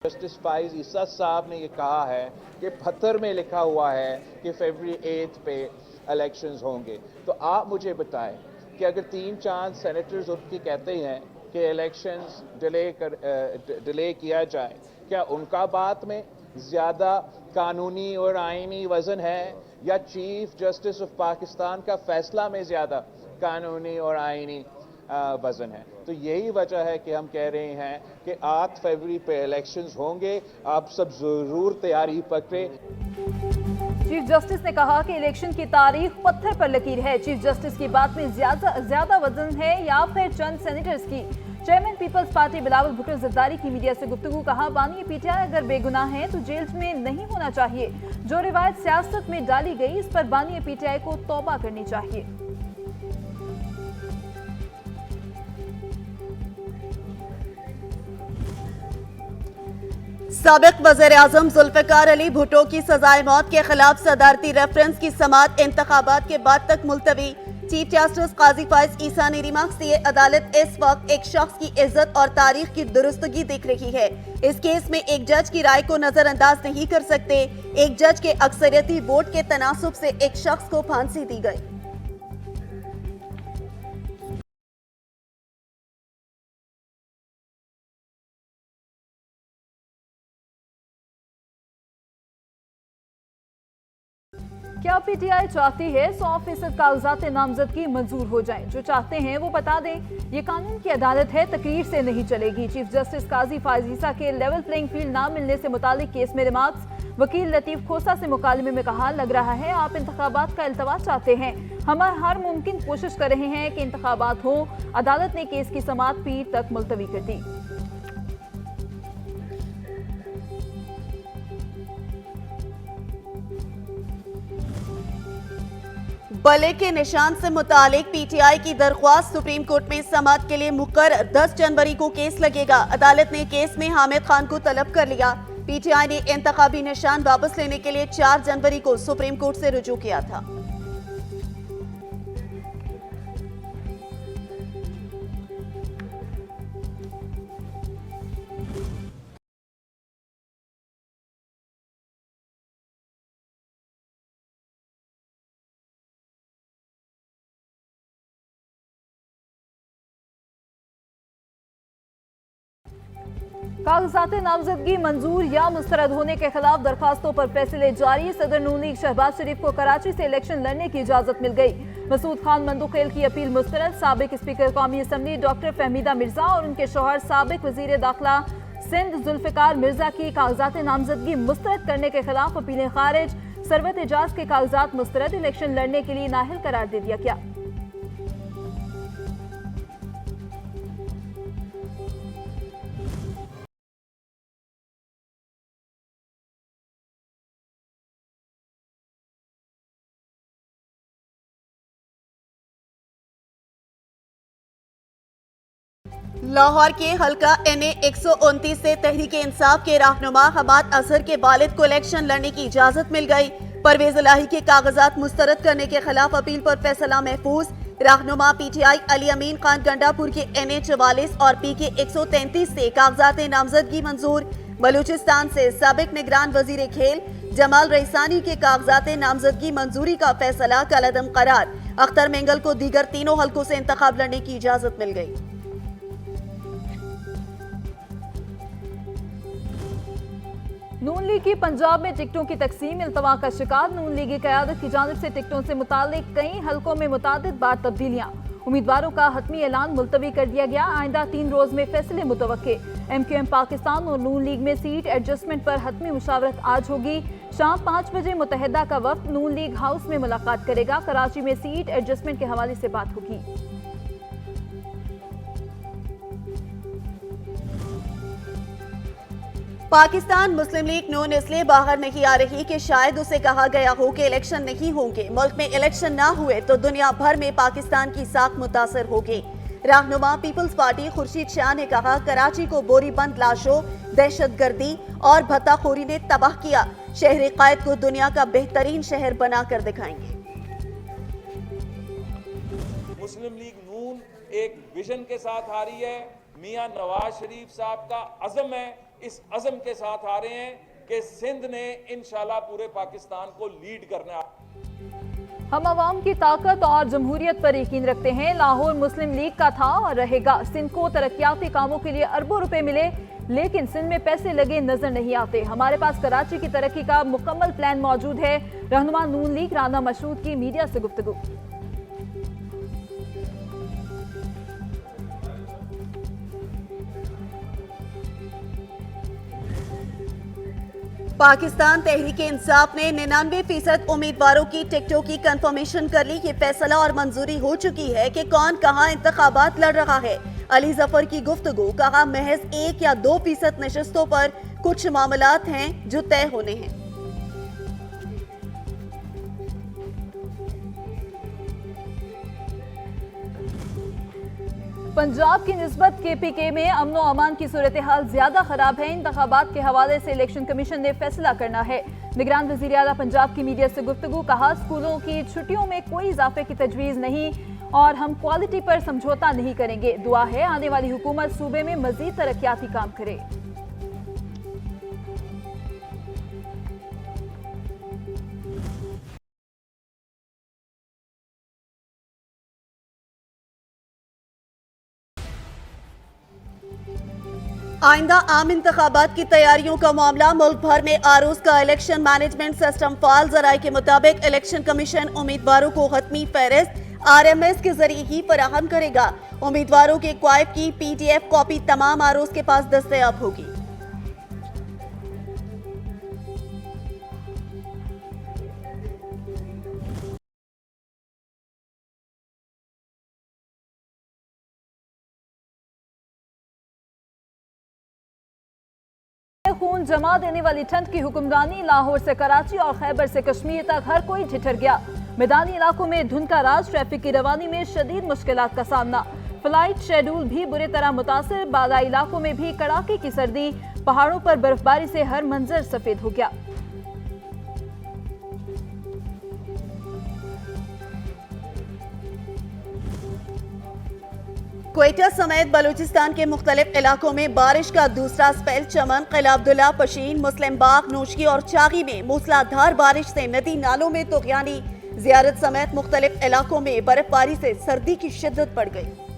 Justice फाइज ईसा साहब ने ये कहा है कि पत्थर में लिखा हुआ है कि फरवरी 8 पे इलेक्शंस होंगे। तो आप मुझे बताएं कि अगर 3-4 सेनेटर्स उनकी कहते हैं कि इलेक्शंस डिले किया जाए, क्या उनका बात में ज़्यादा कानूनी और आईनी वजन है या चीफ जस्टिस ऑफ पाकिस्तान का फैसला में ज़्यादा कानूनी और आईनी वजन है? तो यही वजह है कि हम कह रहे हैं कि 8 फरवरी पे इलेक्शंस होंगे, आप सब जरूर तैयारी पकड़े। चीफ जस्टिस ने कहा कि इलेक्शन की तारीख पत्थर पर लकीर है। चीफ जस्टिस की बात में ज्यादा वजन है या फिर चंद सेनेटर्स की? चेयरमैन पीपल्स पार्टी बिलावल भुट्टो जरदारी की मीडिया से गुफ्तगू। कहा, बानी पीटीआई अगर बेगुनाह है तो जेल में नहीं होना चाहिए। जो रिवायत सियासत में डाली गई, इस पर बानी पीटीआई को तौबा करनी चाहिए। साबिक वज़ीर-ए-आज़म जुल्फ़िकार अली भुट्टो की सजाए मौत के खिलाफ सदारती रेफरेंस की समाअत इंतखाबात के बाद तक मुलतवी। चीफ जस्टिस काजी फाइज ईसा ने रिमार्क्स दिए, अदालत इस वक्त एक शख्स की इज्जत और तारीख की दुरुस्तगी देख रही है। इस केस में एक जज की राय को नजरअंदाज नहीं कर सकते। एक जज के अक्सरियती वोट के तनासुब से एक शख्स को फांसी दी गई। क्या पीटीआई चाहती है 100% कागजात नामजद की मंजूर हो जाएं? जो चाहते हैं वो बता दें। ये कानून की अदालत है, तकरीर से नहीं चलेगी। चीफ जस्टिस काजी फाइज ईसा के लेवल प्लेइंग फील्ड ना मिलने से मुतालिक केस में रिमार्क्स। वकील लतीफ खोसा से मुकालमे में कहा, लग रहा है आप इंतखाबात का इल्तवा चाहते हैं। हम हर मुमकिन कोशिश कर रहे हैं कि इंतखाबात हो। अदालत ने केस की समाअत पीर तक मुलतवी कर दी। बले के निशान से मुतालिक पीटीआई की दरख्वास्त सुप्रीम कोर्ट में समाअत के लिए मुकर्रर 10 जनवरी को केस लगेगा। अदालत ने केस में हामिद खान को तलब कर लिया। पीटीआई ने इंतखाबी निशान वापस लेने के लिए 4 जनवरी को सुप्रीम कोर्ट से रुजू किया था। कागजात नामजदगी मंजूर या मुस्तरद होने के खिलाफ दरखास्तों पर फैसले जारी। सदर नून लीग शहबाज शरीफ को कराची से इलेक्शन लड़ने की इजाजत मिल गई। मसूद खान मंदुखेल की अपील मुस्तरद। साबिक स्पीकर कौमी असम्बली डॉक्टर फहमीदा मिर्जा और उनके शौहर साबिक वजीर दाखिला सिंध जुल्फिकार मिर्जा की कागजात नामजदगी मुस्तरद करने के खिलाफ अपीलें खारिज। सरवत एजाज के कागजात मुस्तरद। इलेक्शन लड़ने के लिए नाहिल करार दे दिया गया। लाहौर के हल्का NA 129 से तहरीक इंसाफ के रहनुमा हमाद अजहर के वालिद को इलेक्शन लड़ने की इजाजत मिल गई। परवेज इलाही के कागजात मुस्तरद करने के खिलाफ अपील पर फैसला महफूज। रहनुमा पीटीआई अली अमीन खान गंडापुर के NA 44 और PK 133 से कागजात नामजदगी मंजूर। बलूचिस्तान से साबिक निगरान वजीर खेल जमाल रईसानी के कागजात नामजदगी मंजूरी का फैसला कलअदम करार। अख्तर मेंगल को दीगर तीनों हल्कों से इंतखाब लड़ने की इजाजत मिल गई। नून लीग की पंजाब में टिकटों की तकसीम इल्तवा का शिकार। नून लीगी क़यादत की जानिब से टिकटों से मुतालिक कई हल्कों में मुतादिद बार तब्दीलियां। उम्मीदवारों का हतमी ऐलान मुलतवी कर दिया गया। आइंदा 3 रोज में फैसले मुतवक्के। MQM पाकिस्तान और नून लीग में सीट एडजस्टमेंट पर हतमी मुशावरत आज होगी। शाम 5 बजे मुतहदा का वफ्द नून लीग हाउस में मुलाकात करेगा। कराची में सीट एडजस्टमेंट के हवाले से बात होगी। पाकिस्तान मुस्लिम लीग नून इसलिए बाहर नहीं आ रही कि शायद उसे कहा गया हो कि इलेक्शन नहीं होंगे। मुल्क में इलेक्शन ना हुए तो दुनिया भर में पाकिस्तान की साख मुतासर होगी। रहनुमा पीपल्स पार्टी खुर्शीद शाह ने कहा, कराची को बोरीबंद लाशों, दहशतगर्दी और भत्ताखोरी ने तबाह किया। शहर कायद को दुनिया का बेहतरीन शहर बनाकर दिखाएंगे। मुस्लिम लीग नून एक विजन के साथ आ रही है। मियां नवाज शरीफ साहब का अज़म है इस अज़म के साथ आ रहे हैं कि सिंध ने इंशाल्लाह पूरे पाकिस्तान को लीड करना है। हम अवाम की ताकत और जमहूरियत पर यकीन रखते हैं। लाहौर मुस्लिम लीग का था और रहेगा। सिंध को तरक्याती कामों के लिए अरबों रुपए मिले, लेकिन सिंध में पैसे लगे नजर नहीं आते। हमारे पास कराची की तरक्की का मुकम्मल प्लान मौजूद है। रहनुमा नून लीग राना मशरूद की मीडिया से गुफ्तगू। पाकिस्तान तहरीक इंसाफ ने 99% उम्मीदवारों की टिकटों की कंफर्मेशन कर ली। ये फैसला और मंजूरी हो चुकी है कि कौन कहां इंतखाबात लड़ रहा है। अली जफर की गुफ्तगू, कहा महज 1 या 2% नशस्तों पर कुछ मामलात हैं जो तय होने हैं। पंजाब की निस्बत KPK में अमनो अमान की सूरत हाल ज्यादा खराब है। इंतखाबात के हवाले से इलेक्शन कमीशन ने फैसला करना है। निगरान वज़ीर आला पंजाब की मीडिया से गुफ्तगू, कहा स्कूलों की छुट्टियों में कोई इजाफे की तजवीज़ नहीं और हम क्वालिटी पर समझौता नहीं करेंगे। दुआ है आने वाली हुकूमत सूबे में मजीद तरक्याती काम करे। आइंदा आम इंतखाबात की तैयारियों का मामला, मुल्क भर में आरोज का इलेक्शन मैनेजमेंट सिस्टम फाल। जराये के मुताबिक इलेक्शन कमीशन उम्मीदवारों को हतमी फहरिस्त RMS के जरिए ही फराहम करेगा। उम्मीदवारों के क्वाइफ की PDF कॉपी तमाम आरोज के पास दस्तयाब होगी। खून जमा देने वाली ठंड की हुक्मरानी, लाहौर से कराची और खैबर से कश्मीर तक हर कोई ठिठर गया। मैदानी इलाकों में धुंध का राज, ट्रैफिक की रवानी में शदीद मुश्किलात का सामना। फ्लाइट शेड्यूल भी बुरी तरह मुतासिर। बालाई इलाकों में भी कड़ाके की सर्दी, पहाड़ों पर बर्फबारी से हर मंजर सफेद हो गया। क्वेटा समेत बलूचिस्तान के मुख्तलिफ इलाकों में बारिश का दूसरा स्पेल। चमन, किला अब्दुल्ला, पशीन, मुस्लिम बाग, नोशकी और चागी में मूसलाधार बारिश से नदी नालों में तुगयानी। ज़ियारत समेत मुख्तलिफ इलाकों में बर्फबारी से सर्दी की शिद्दत बढ़ गई।